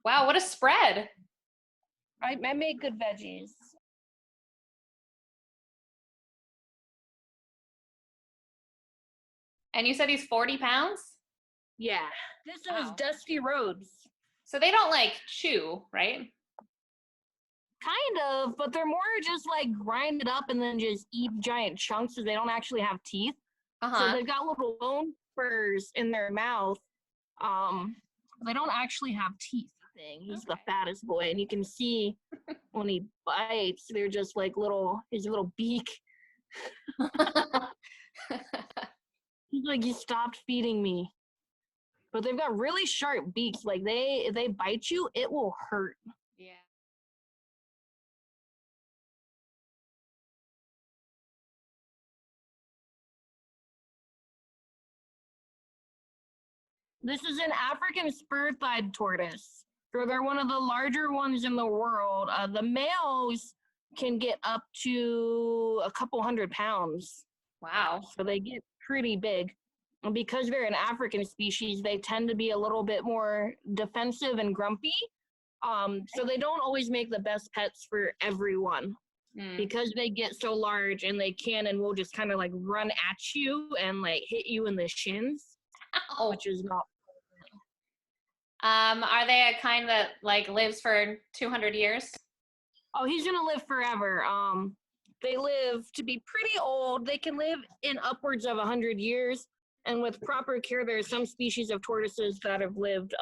Wow, what a spread. I make good veggies. And you said he's 40 pounds? Yeah. This is Wow. Dusty Rhodes. So they don't like chew, right? Kind of, but they're more just like grind it up and then just eat giant chunks, so they don't actually have teeth. So they've got little bone spurs in their mouth. They don't actually have teeth. He's the fattest boy, and you can see when he bites, they're just like his little beak. He's like, you stopped feeding me. But they've got really sharp beaks. Like if they bite you, it will hurt. Yeah. This is an African spur-thighed tortoise. So they're one of the larger ones in the world. The males can get up to a couple 100 pounds. Wow. So they get pretty big. And because they're an African species, they tend to be a little bit more defensive and grumpy. So they don't always make the best pets for everyone. Because they get so large and they can and will just kind of like run at you and like hit you in the shins, which is not. Are they a kind that like lives for 200 years? Oh, he's gonna live forever. They live to be pretty old. They can live in upwards of 100 years, and with proper care, there are some species of tortoises that have lived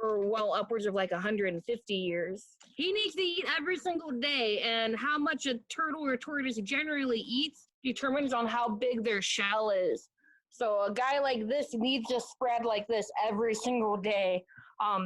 for well upwards of like 150 years. He needs to eat every single day, and how much a turtle or tortoise generally eats determines on how big their shell is. So a guy like this needs to spread like this every single day.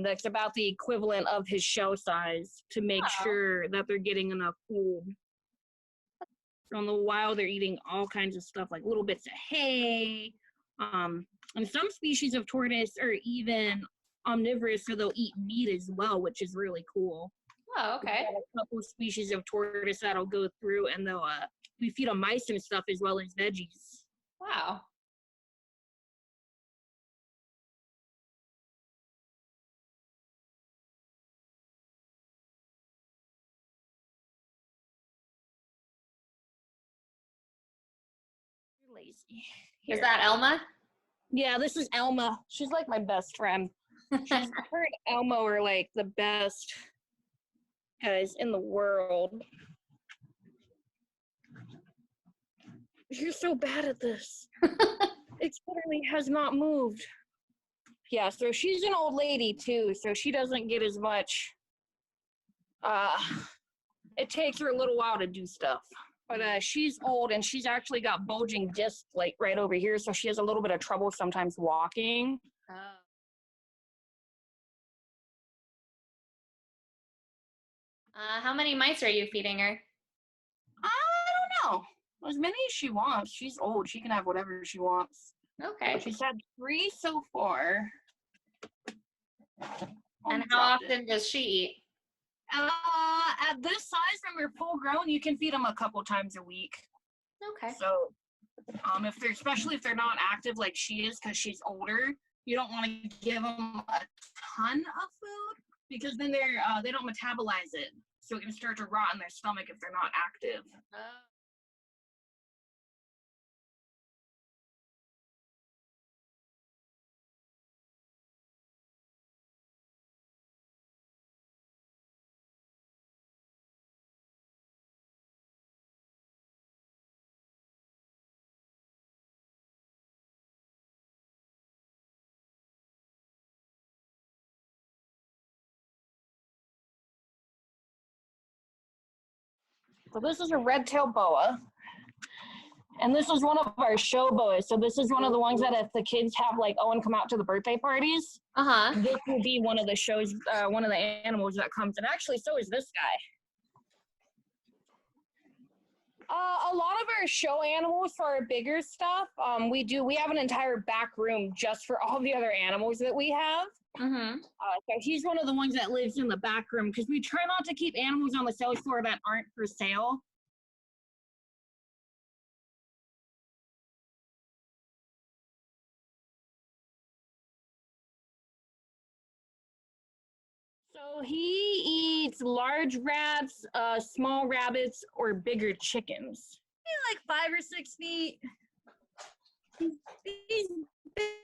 That's about the equivalent of his shell size to make sure that they're getting enough food. On the wild, they're eating all kinds of stuff like little bits of hay. And some species of tortoise are even omnivorous, so they'll eat meat as well, which is really cool. Oh, okay. We've got a couple species of tortoise that'll go through, and they'll we feed them mice and stuff as well as veggies. Wow. You're lazy. Is that Elma? Yeah, this is Elma. She's like my best friend. Her and Elmo are like the best guys in the world. You're so bad at this. It literally has not moved. Yeah, so she's an old lady too, so she doesn't get as much. It takes her a little while to do stuff. But she's old and she's actually got bulging discs like right over here, so she has a little bit of trouble sometimes walking. Oh. How many mice are you feeding her? I don't know. As many as she wants. She's old. She can have whatever she wants. Okay. She's had 3 so far. And how often does she eat? At this size, when they're full grown, you can feed them a couple times a week. Okay. So, especially if they're not active like she is, because she's older, you don't want to give them a ton of food because then they don't metabolize it, so it can start to rot in their stomach if they're not active. So this is a red-tailed boa. And this is one of our show boas. So this is one of the ones that if the kids have like Owen come out to the birthday parties, this will be one of the shows, one of the animals that comes. And actually, so is this guy. A lot of our show animals for our bigger stuff, we have an entire back room just for all the other animals that we have. So he's one of the ones that lives in the back room because we try not to keep animals on the sales floor that aren't for sale. So he eats large rats, small rabbits, or bigger chickens. He's like 5 or 6 feet. He's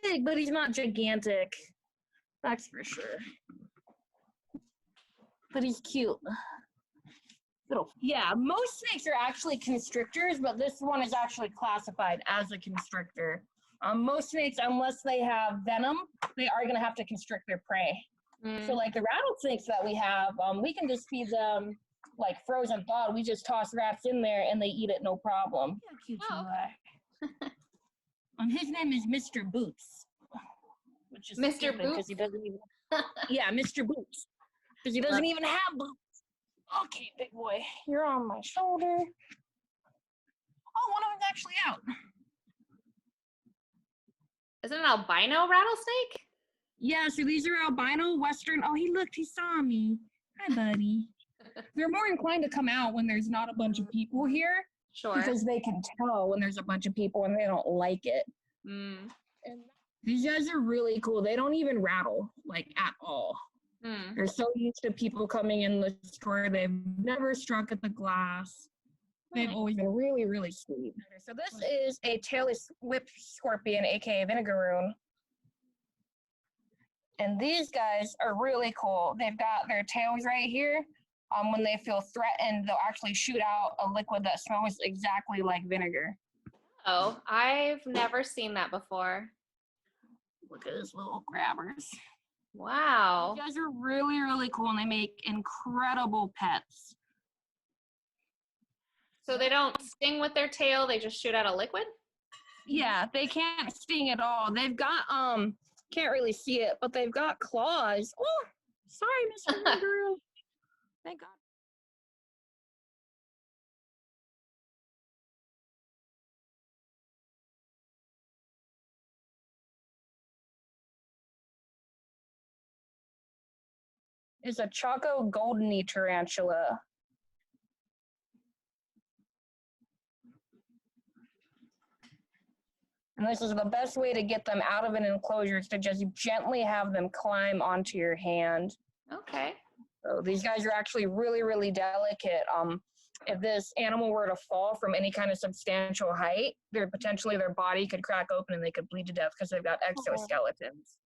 big, but he's not gigantic. That's for sure. But he's cute. Yeah, most snakes are actually constrictors, but this one is actually classified as a constrictor. Most snakes, unless they have venom, they are going to have to constrict their prey. So like the rattlesnakes that we have, we can just feed them like frozen thawed. We just toss rats in there and they eat it no problem. How cute you are. His name is Mr. Boots. Which is Mr. Boots? because he doesn't even. Yeah, Mr. Boots. Because he doesn't even have boots. Okay, big boy, you're on my shoulder. Oh, one of them's actually out. Is it an albino rattlesnake? Yeah, so these are albino western. Oh, he looked, he saw me. Hi, buddy. They're more inclined to come out when there's not a bunch of people here. Sure. Because they can tell when there's a bunch of people and they don't like it. Mm. And these guys are really cool. They don't even rattle, like, at all. They're so used to people coming in the store. They've never struck at the glass. They've always been really, really sweet. So this is a tailless whip scorpion, aka vinegaroon. And these guys are really cool. They've got their tails right here. When they feel threatened, they'll actually shoot out a liquid that smells exactly like vinegar. Oh, I've never seen that before. Look at his little grabbers. Wow. You guys are really, really cool, and they make incredible pets. So they don't sting with their tail, they just shoot out a liquid? Yeah, they can't sting at all. They've got, can't really see it, but they've got claws. Oh, sorry, Mr. Vinegar. Thank God. Is a Choco Goldeny tarantula. And this is the best way to get them out of an enclosure is to just gently have them climb onto your hand. Okay. So these guys are actually really, really delicate. If this animal were to fall from any kind of substantial height, potentially their body could crack open and they could bleed to death because they've got exoskeletons.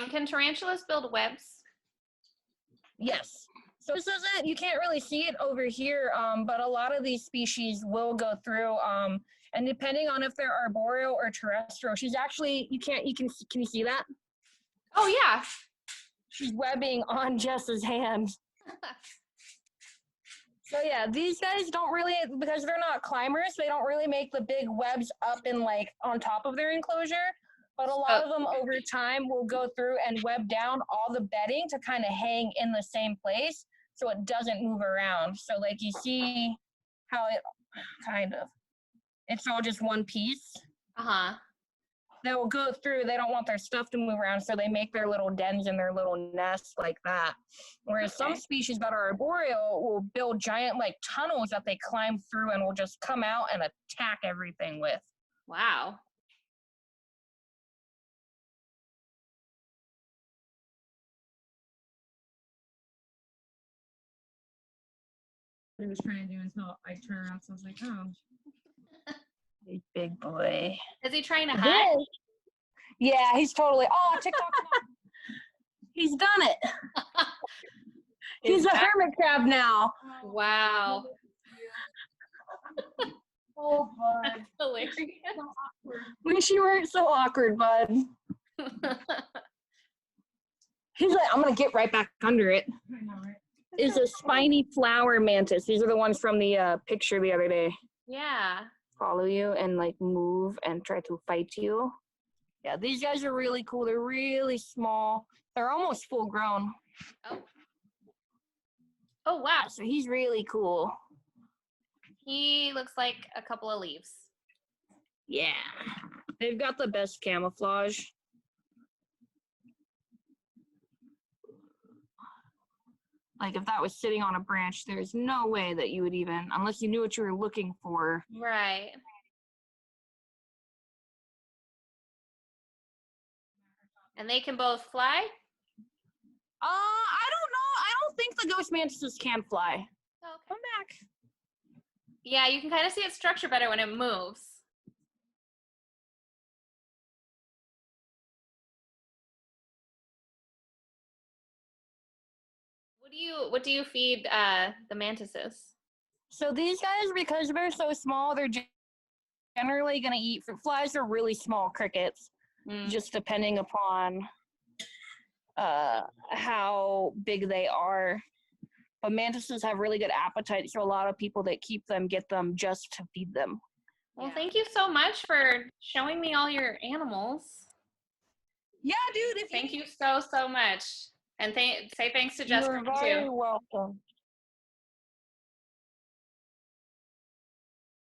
Can tarantulas build webs? Yes. So this isn't, you can't really see it over here, but a lot of these species will go through, and depending on if they're arboreal or terrestrial, she's actually, can you see that? Oh, yeah. She's webbing on Jess's hand. So yeah, these guys don't really, because they're not climbers, they don't really make the big webs up and like on top of their enclosure. But a lot of them over time will go through and web down all the bedding to kind of hang in the same place so it doesn't move around. So like you see how it kind of, it's all just one piece. Uh-huh. They will go through, they don't want their stuff to move around, so they make their little dens and their little nests like that. Whereas some species that are arboreal will build giant like tunnels that they climb through and will just come out and attack everything with. Wow. I was trying to do until I turned around, so I was like, oh. Big boy. Is he trying to hide? Yeah, he's totally, TikTok. He's done it. He's a hermit crab now. Wow. Oh, bud. Hilarious. Wish you weren't so awkward, bud. He's like, I'm going to get right back under it. I know, right? Is a spiny flower mantis. These are the ones from the picture the other day. Yeah. Follow you and like move and try to fight you. Yeah, these guys are really cool. They're really small. They're almost full grown. Oh. Oh, wow. So he's really cool. He looks like a couple of leaves. Yeah. They've got the best camouflage. Like if that was sitting on a branch, there's no way that you would even, unless you knew what you were looking for. Right. And they can both fly? I don't know. I don't think the ghost mantises can fly. Oh, okay. Come back. Yeah, you can kind of see its structure better when it moves. What do you feed the mantises? So these guys, because they're so small, they're generally going to eat fruit flies or really small crickets, just depending upon how big they are. But mantises have really good appetite, so a lot of people that keep them get them just to feed them. Well, thank you so much for showing me all your animals. Yeah, dude. Thank you so much. And say thanks to Jessica You're very too. welcome.